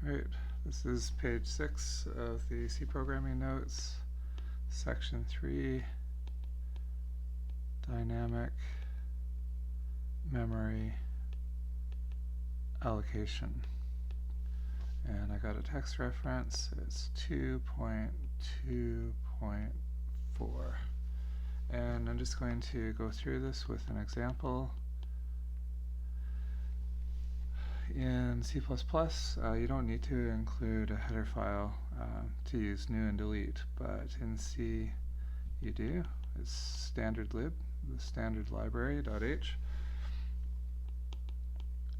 Right, this is page 6 of the C programming notes, section 3, dynamic memory allocation. And I got a text reference, it's 2.2.4. And I'm just going to go through this with an example. In C++, you don't need to include a header file to use new and delete, but in C you do. It's standard lib, the standard library.h.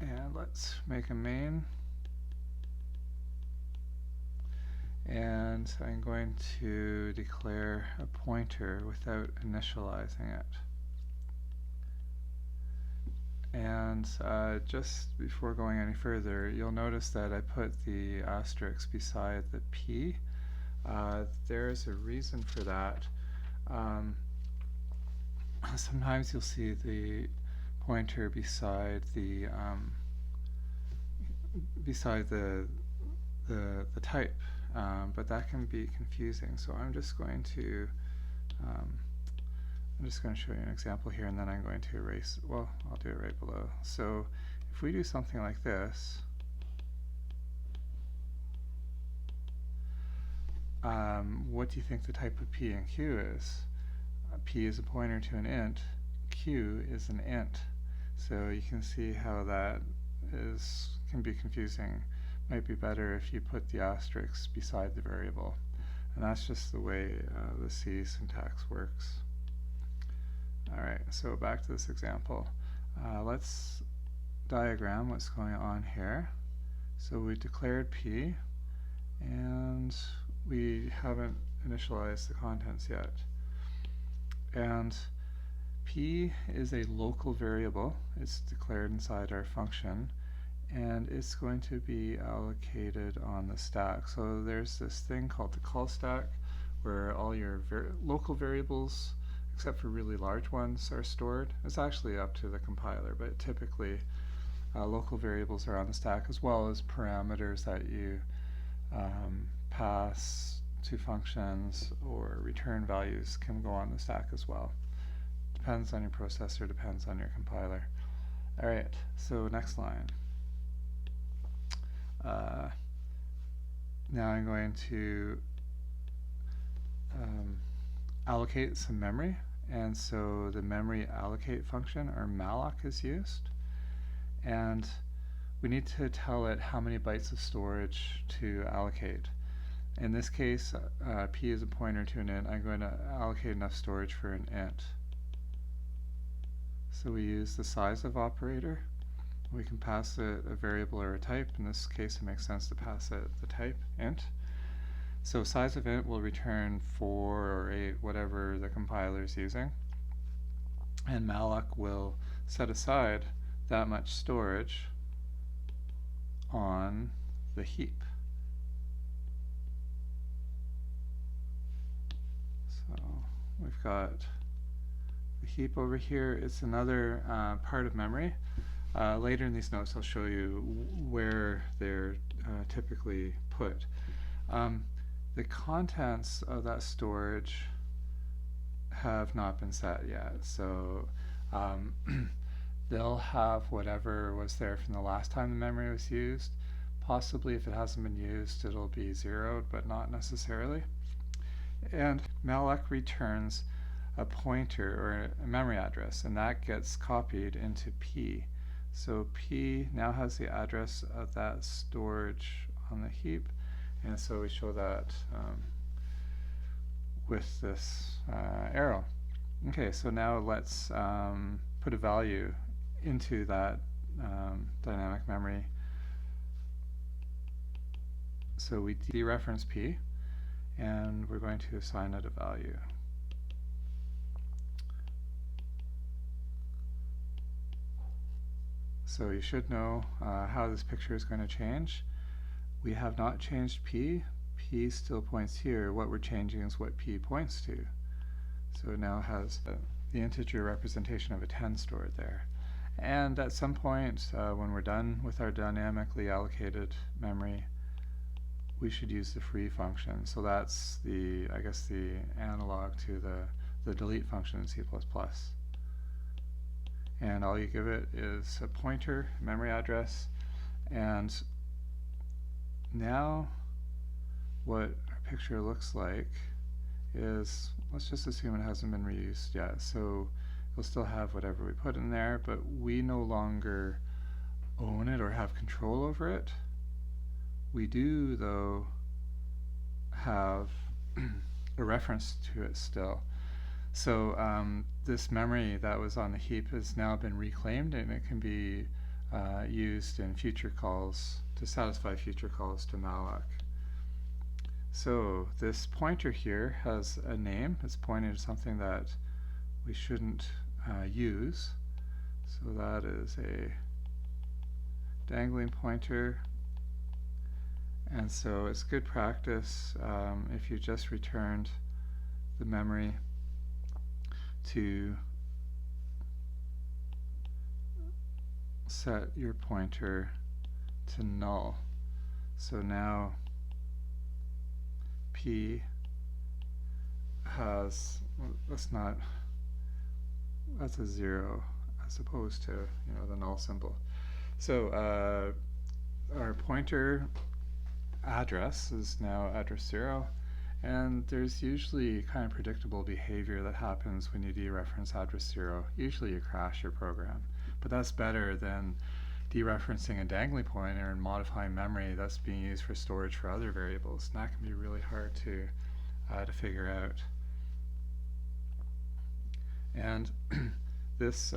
And let's make a main. And I'm going to declare a pointer without initializing it. And just before going any further, you'll notice that I put the asterisk beside the P. There's a reason for that. Sometimes you'll see the pointer beside the type, but that can be confusing. So I'm just going to show you an example here, and then I'm going to erase, well, I'll do it right below. So if we do something like this, what do you think the type of P and Q is? P is a pointer to an int, Q is an int. So you can see how that can be confusing. Might be better if you put the asterisk beside the variable. And that's just the way the C syntax works. Alright, so back to this example. Let's diagram what's going on here. So we declared P, and we haven't initialized the contents yet. And P is a local variable. It's declared inside our function, and it's going to be allocated on the stack. So there's this thing called the call stack, where all your local variables, except for really large ones, are stored. It's actually up to the compiler, but typically local variables are on the stack, as well as parameters that you pass to functions, or return values can go on the stack as well. Depends on your processor, depends on your compiler. Alright, so next line. Now I'm going to allocate some memory, and so the memory allocate function, or malloc, is used, and we need to tell it how many bytes of storage to allocate. In this case, P is a pointer to an int. I'm going to allocate enough storage for an int. So we use the size of operator. We can pass it a variable or a type. In this case, it makes sense to pass it the type int. So size of int will return 4 or 8, whatever the compiler is using. And malloc will set aside that much storage on the heap. So we've got the heap over here. It's another part of memory. Later in these notes I'll show you where they're typically put. The contents of that storage have not been set yet, so they'll have whatever was there from the last time the memory was used. Possibly if it hasn't been used it'll be zeroed, but not necessarily. And malloc returns a pointer or a memory address, and that gets copied into P. So P now has the address of that storage on the heap, and so we show that with this arrow. Okay, so now let's put a value into that dynamic memory. So we dereference P, and we're going to assign it a value. So you should know how this picture is going to change. We have not changed P. P still points here. What we're changing is what P points to. So it now has the integer representation of a 10 stored there. And at some point when we're done with our dynamically allocated memory, we should use the free function. So that's the, I guess, the analog to the delete function in C++. And all you give it is a pointer, memory address, and now what our picture looks like is, let's just assume it hasn't been reused yet. So it'll still have whatever we put in there, but we no longer own it or have control over it. We do, though, have a reference to it still. So this memory that was on the heap has now been reclaimed, and it can be used in future calls to satisfy future calls to malloc. So this pointer here has a name. It's pointing to something that we shouldn't use. So that is a dangling pointer. And so it's good practice if you just returned the memory to set your pointer to null. So now P has, well, that's a 0 as opposed to, the null symbol. So our pointer address is now address 0, and there's usually kind of predictable behavior that happens when you dereference address 0. Usually you crash your program, but that's better than dereferencing a dangling pointer and modifying memory that's being used for storage for other variables, and that can be really hard to figure out. And this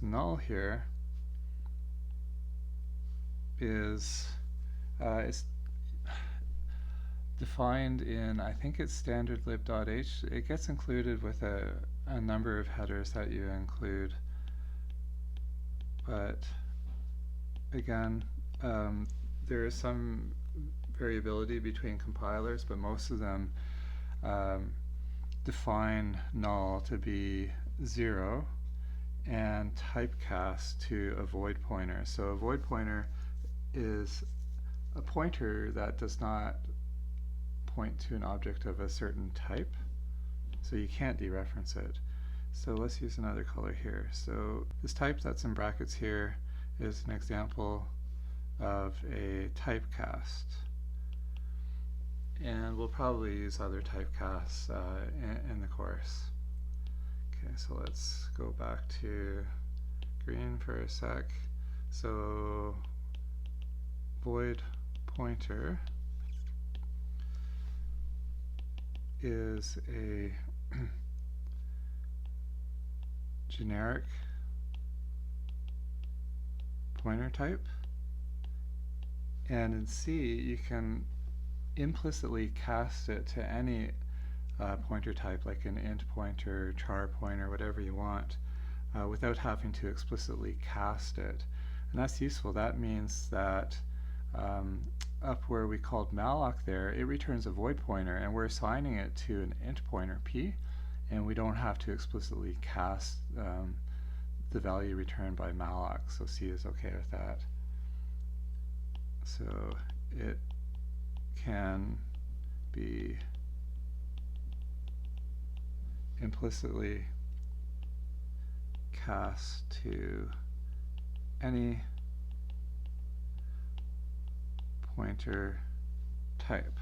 null here is defined in, I think it's standard lib.h. It gets included with a number of headers that you include, but again, there is some variability between compilers, but most of them define null to be 0 and typecast to a void pointer. So a void pointer is a pointer that does not point to an object of a certain type, so you can't dereference it. So let's use another color here. So this type that's in brackets here is an example of a typecast, and we'll probably use other typecasts in the course. Okay, so let's go back to green for a sec. So void pointer is a generic pointer type, and in C you can implicitly cast it to any pointer type, like an int pointer, char pointer, whatever you want, without having to explicitly cast it. And that's useful. That means that up where we called malloc there, it returns a void pointer, and we're assigning it to an int pointer p, and we don't have to explicitly cast the value returned by malloc. So C is okay with that. So it can be implicitly cast to any pointer type.